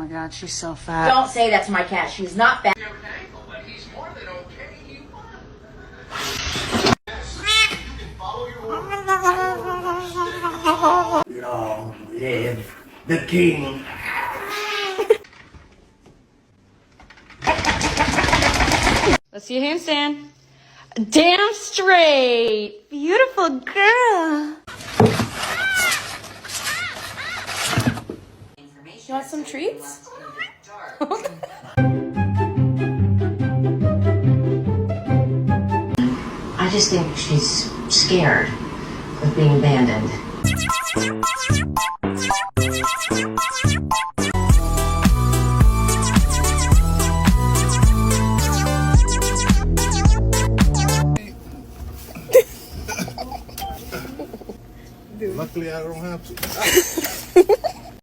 God, she's so fat. Don't say that to my cat. She's not fat. Long live the king. Let's see a handstand. Damn straight. Beautiful girl. You want some treats? I just think she's scared of being abandoned. Luckily, I don't have to.